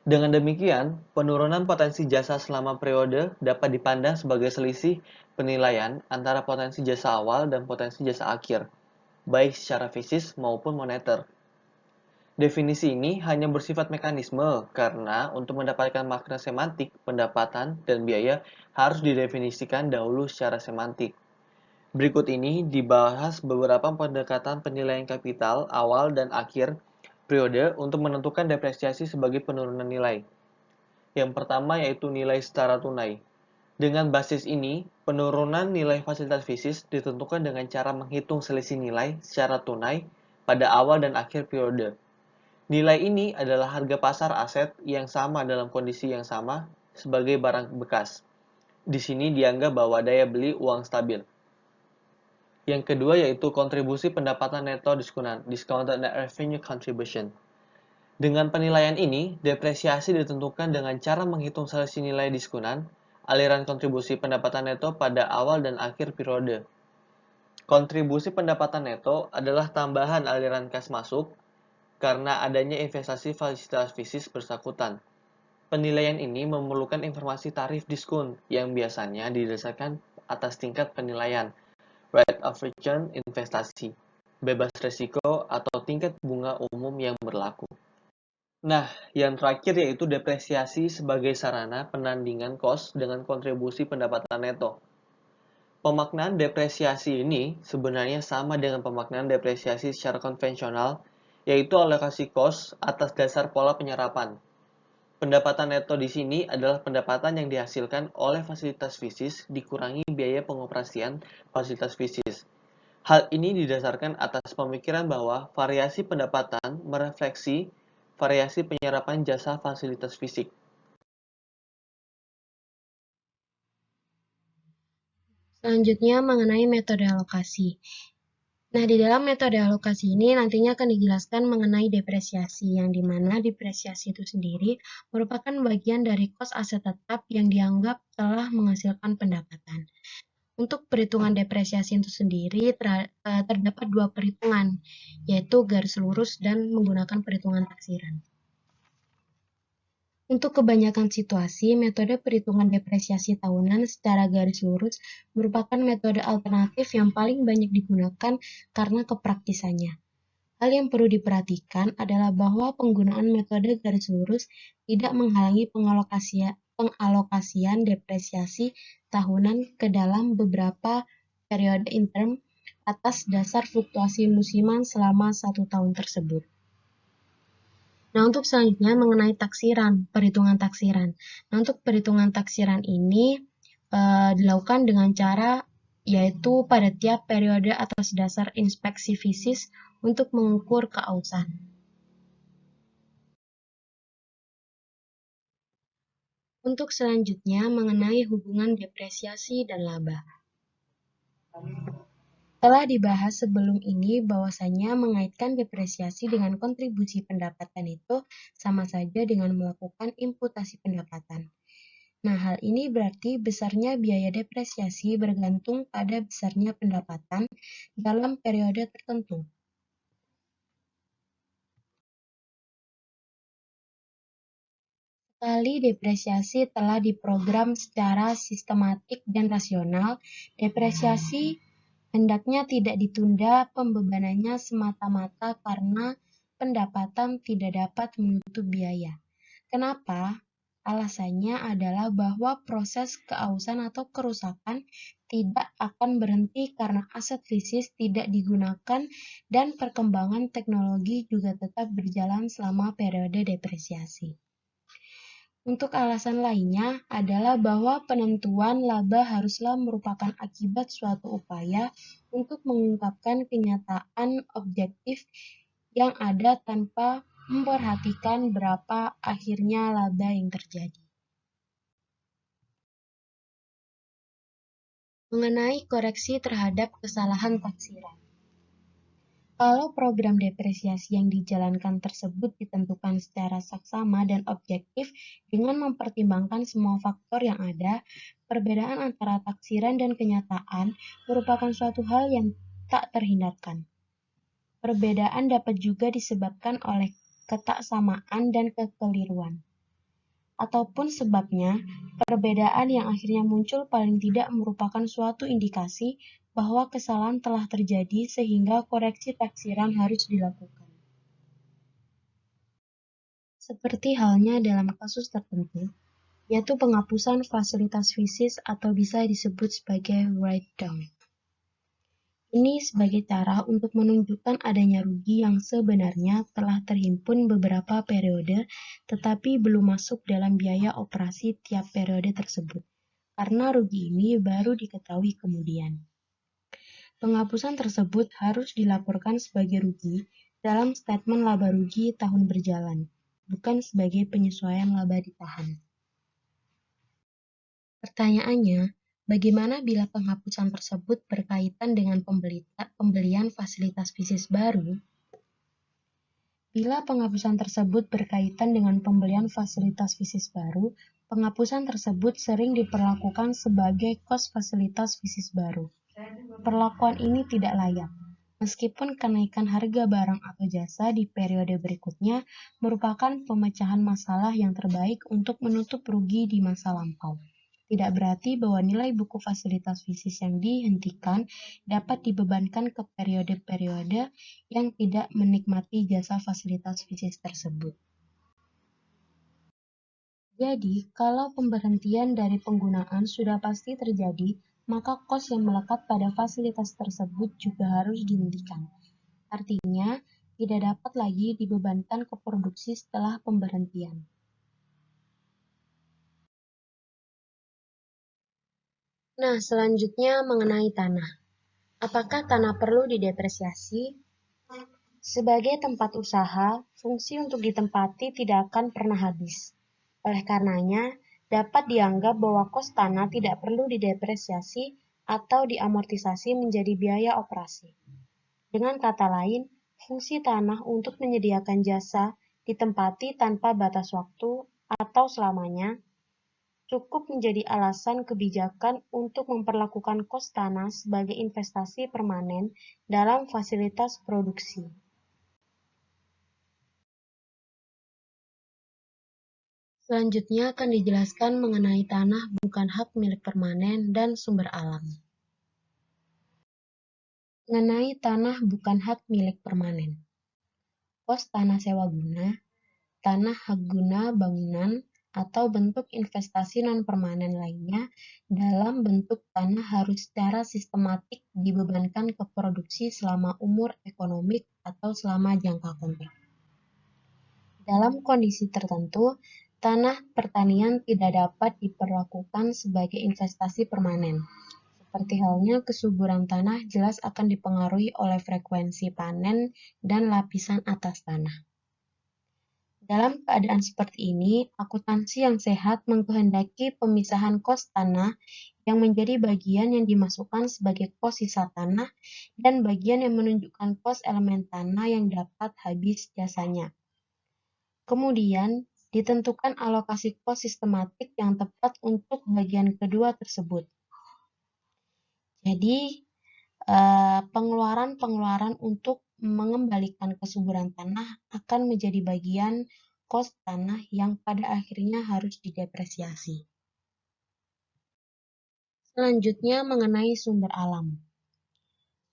Dengan demikian, penurunan potensi jasa selama periode dapat dipandang sebagai selisih penilaian antara potensi jasa awal dan potensi jasa akhir, baik secara fisis maupun moneter. Definisi ini hanya bersifat mekanisme karena untuk mendapatkan makna semantik, pendapatan, dan biaya harus didefinisikan dahulu secara semantik. Berikut ini dibahas beberapa pendekatan penilaian kapital awal dan akhir periode untuk menentukan depresiasi sebagai penurunan nilai. Yang pertama yaitu nilai secara tunai. Dengan basis ini, penurunan nilai fasilitas fisik ditentukan dengan cara menghitung selisih nilai secara tunai pada awal dan akhir periode. Nilai ini adalah harga pasar aset yang sama dalam kondisi yang sama sebagai barang bekas. Di sini dianggap bahwa daya beli uang stabil. Yang kedua yaitu kontribusi pendapatan neto diskunan, discounted net revenue contribution. Dengan penilaian ini, depresiasi ditentukan dengan cara menghitung selisih nilai diskunan, aliran kontribusi pendapatan neto pada awal dan akhir periode. Kontribusi pendapatan neto adalah tambahan aliran kas masuk karena adanya investasi fasilitas fisik bersangkutan. Penilaian ini memerlukan informasi tarif diskon yang biasanya didasarkan atas tingkat penilaian, rate of return investasi, bebas risiko, atau tingkat bunga umum yang berlaku. Nah, yang terakhir yaitu depresiasi sebagai sarana penandingan kos dengan kontribusi pendapatan neto. Pemaknaan depresiasi ini sebenarnya sama dengan pemaknaan depresiasi secara konvensional, yaitu alokasi kos atas dasar pola penyerapan. Pendapatan neto di sini adalah pendapatan yang dihasilkan oleh fasilitas fisik dikurangi biaya pengoperasian fasilitas fisik. Hal ini didasarkan atas pemikiran bahwa variasi pendapatan merefleksi variasi penyerapan jasa fasilitas fisik. Selanjutnya mengenai metode alokasi. Nah, di dalam metode alokasi ini nantinya akan dijelaskan mengenai depresiasi, yang dimana depresiasi itu sendiri merupakan bagian dari kos aset tetap yang dianggap telah menghasilkan pendapatan. Untuk perhitungan depresiasi itu sendiri terdapat dua perhitungan, yaitu garis lurus dan menggunakan perhitungan taksiran. Untuk kebanyakan situasi, metode perhitungan depresiasi tahunan secara garis lurus merupakan metode alternatif yang paling banyak digunakan karena kepraktisannya. Hal yang perlu diperhatikan adalah bahwa penggunaan metode garis lurus tidak menghalangi pengalokasian depresiasi tahunan ke dalam beberapa periode interim atas dasar fluktuasi musiman selama 1 tahun tersebut. Nah, untuk selanjutnya mengenai taksiran, perhitungan taksiran. Nah, untuk perhitungan taksiran ini dilakukan dengan cara yaitu pada tiap periode atas dasar inspeksi fisik untuk mengukur keausan. Untuk selanjutnya mengenai hubungan depresiasi dan laba. Telah dibahas sebelum ini bahwasanya mengaitkan depresiasi dengan kontribusi pendapatan itu sama saja dengan melakukan imputasi pendapatan. Nah, hal ini berarti besarnya biaya depresiasi bergantung pada besarnya pendapatan dalam periode tertentu. Sekali depresiasi telah diprogram secara sistematik dan rasional, depresiasi hendaknya tidak ditunda pembebanannya semata-mata karena pendapatan tidak dapat menutup biaya. Kenapa? Alasannya adalah bahwa proses keausan atau kerusakan tidak akan berhenti karena aset fisik tidak digunakan dan perkembangan teknologi juga tetap berjalan selama periode depresiasi. Untuk alasan lainnya adalah bahwa penentuan laba haruslah merupakan akibat suatu upaya untuk mengungkapkan kenyataan objektif yang ada tanpa memperhatikan berapa akhirnya laba yang terjadi. Mengenai koreksi terhadap kesalahan taksiran. Kalau program depresiasi yang dijalankan tersebut ditentukan secara saksama dan objektif dengan mempertimbangkan semua faktor yang ada, perbedaan antara taksiran dan kenyataan merupakan suatu hal yang tak terhindarkan. Perbedaan dapat juga disebabkan oleh ketaksamaan dan kekeliruan. Ataupun sebabnya, perbedaan yang akhirnya muncul paling tidak merupakan suatu indikasi bahwa kesalahan telah terjadi sehingga koreksi taksiran harus dilakukan. seperti halnya dalam kasus tertentu, yaitu penghapusan fasilitas fisik atau bisa disebut sebagai write-down. Ini sebagai cara untuk menunjukkan adanya rugi yang sebenarnya telah terhimpun beberapa periode tetapi belum masuk dalam biaya operasi tiap periode tersebut, karena rugi ini baru diketahui kemudian. Penghapusan tersebut harus dilaporkan sebagai rugi dalam statement laba rugi tahun berjalan, bukan sebagai penyesuaian laba ditahan. Pertanyaannya, bagaimana bila penghapusan tersebut berkaitan dengan pembelian fasilitas fisik baru? Bila penghapusan tersebut berkaitan dengan pembelian fasilitas fisik baru, penghapusan tersebut sering diperlakukan sebagai kos fasilitas fisik baru. Perlakuan ini tidak layak, meskipun kenaikan harga barang atau jasa di periode berikutnya merupakan pemecahan masalah yang terbaik untuk menutup rugi di masa lampau. Tidak berarti bahwa nilai buku fasilitas fisik yang dihentikan dapat dibebankan ke periode-periode yang tidak menikmati jasa fasilitas fisik tersebut. Jadi, kalau pemberhentian dari penggunaan sudah pasti terjadi, maka kos yang melekat pada fasilitas tersebut juga harus dihentikan. Artinya, tidak dapat lagi dibebankan ke produksi setelah pemberhentian. Nah, selanjutnya mengenai tanah. Apakah tanah perlu didepresiasi? Sebagai tempat usaha, fungsi untuk ditempati tidak akan pernah habis. Oleh karenanya, dapat dianggap bahwa kos tanah tidak perlu didepresiasi atau diamortisasi menjadi biaya operasi. Dengan kata lain, fungsi tanah untuk menyediakan jasa ditempati tanpa batas waktu atau selamanya cukup menjadi alasan kebijakan untuk memperlakukan kos tanah sebagai investasi permanen dalam fasilitas produksi. Selanjutnya akan dijelaskan mengenai tanah bukan hak milik permanen dan sumber alam. Mengenai tanah bukan hak milik permanen. Kos tanah sewa guna, tanah hak guna bangunan, atau bentuk investasi non-permanen lainnya dalam bentuk tanah harus secara sistematik dibebankan ke produksi selama umur ekonomik atau selama jangka kontrak. Dalam kondisi tertentu, tanah pertanian tidak dapat diperlakukan sebagai investasi permanen. Seperti halnya kesuburan tanah jelas akan dipengaruhi oleh frekuensi panen dan lapisan atas tanah. Dalam keadaan seperti ini, akuntansi yang sehat mengkehendaki pemisahan kos tanah yang menjadi bagian yang dimasukkan sebagai kos sisa tanah dan bagian yang menunjukkan kos elemen tanah yang dapat habis jasanya. Kemudian, ditentukan alokasi kos sistematik yang tepat untuk bagian kedua tersebut. Jadi, pengeluaran-pengeluaran untuk mengembalikan kesuburan tanah akan menjadi bagian kos tanah yang pada akhirnya harus didepresiasi. Selanjutnya mengenai sumber alam.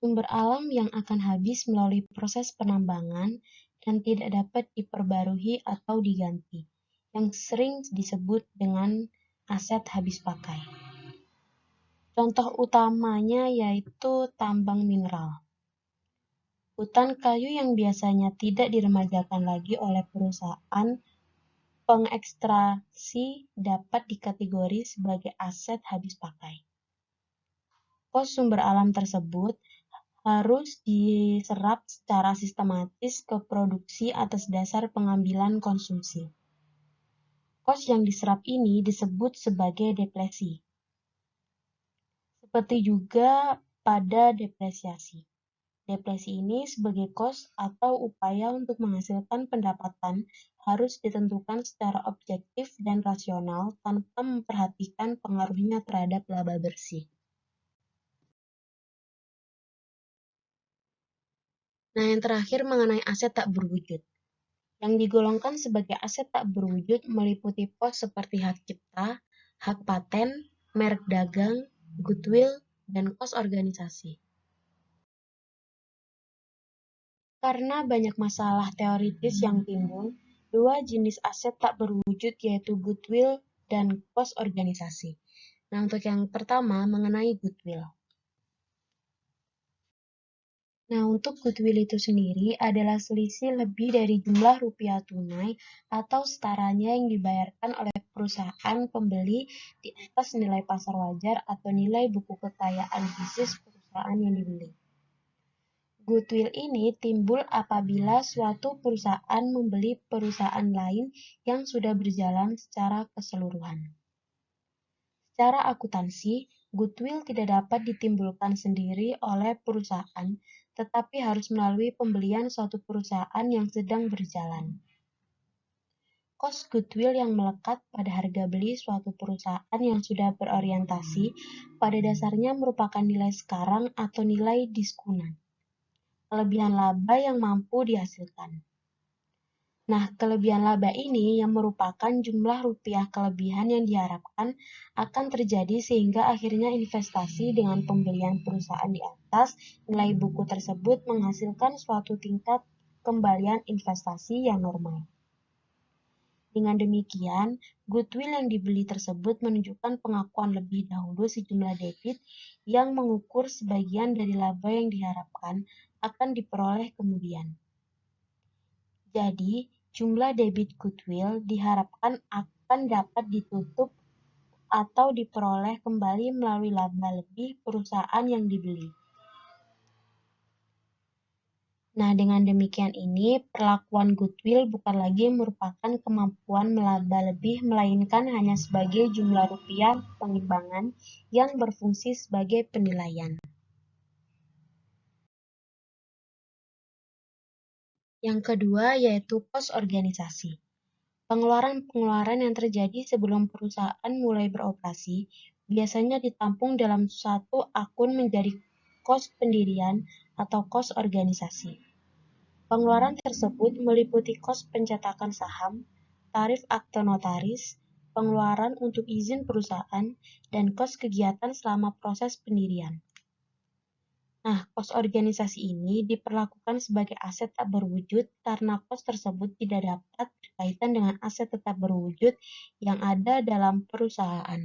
Sumber alam yang akan habis melalui proses penambangan dan tidak dapat diperbarui atau diganti, yang sering disebut dengan aset habis pakai. Contoh utamanya yaitu tambang mineral. Hutan kayu yang biasanya tidak diremajakan lagi oleh perusahaan pengekstraksi dapat dikategori sebagai aset habis pakai. Kos sumber alam tersebut harus diserap secara sistematis ke produksi atas dasar pengambilan konsumsi. Kos yang diserap ini disebut sebagai depresi. Seperti juga pada depresiasi. Depresi ini sebagai kos atau upaya untuk menghasilkan pendapatan harus ditentukan secara objektif dan rasional tanpa memperhatikan pengaruhnya terhadap laba bersih. Nah, yang terakhir mengenai aset tak berwujud. Yang digolongkan sebagai aset tak berwujud meliputi pos seperti hak cipta, hak paten, merek dagang, goodwill, dan kos organisasi. Karena banyak masalah teoritis yang timbul, dua jenis aset tak berwujud yaitu goodwill dan kos organisasi. Nah, untuk yang pertama mengenai goodwill. Nah, untuk goodwill itu sendiri adalah selisih lebih dari jumlah rupiah tunai atau setaranya yang dibayarkan oleh perusahaan pembeli di atas nilai pasar wajar atau nilai buku kekayaan bisnis perusahaan yang dibeli. Goodwill ini timbul apabila suatu perusahaan membeli perusahaan lain yang sudah berjalan secara keseluruhan. Secara akuntansi, goodwill tidak dapat ditimbulkan sendiri oleh perusahaan, tetapi harus melalui pembelian suatu perusahaan yang sedang berjalan. Kos goodwill yang melekat pada harga beli suatu perusahaan yang sudah berorientasi pada dasarnya merupakan nilai sekarang atau nilai diskonan. Kelebihan laba yang mampu dihasilkan. Nah, kelebihan laba ini yang merupakan jumlah rupiah kelebihan yang diharapkan akan terjadi sehingga akhirnya investasi dengan pembelian perusahaan di atas nilai buku tersebut menghasilkan suatu tingkat kembalian investasi yang normal. Dengan demikian, goodwill yang dibeli tersebut menunjukkan pengakuan lebih dahulu sejumlah debit yang mengukur sebagian dari laba yang diharapkan akan diperoleh kemudian. Jadi, jumlah debit goodwill diharapkan akan dapat ditutup atau diperoleh kembali melalui laba lebih perusahaan yang dibeli. Nah, dengan demikian ini, perlakuan goodwill bukan lagi merupakan kemampuan melaba lebih, melainkan hanya sebagai jumlah rupiah pengimbangan yang berfungsi sebagai penilaian. Yang kedua yaitu kos organisasi. Pengeluaran-pengeluaran yang terjadi sebelum perusahaan mulai beroperasi biasanya ditampung dalam satu akun menjadi kos pendirian atau kos organisasi. Pengeluaran tersebut meliputi kos pencetakan saham, tarif akte notaris, pengeluaran untuk izin perusahaan, dan kos kegiatan selama proses pendirian. Nah, kos organisasi ini diperlakukan sebagai aset tak berwujud karena kos tersebut tidak dapat berkaitan dengan aset tetap berwujud yang ada dalam perusahaan.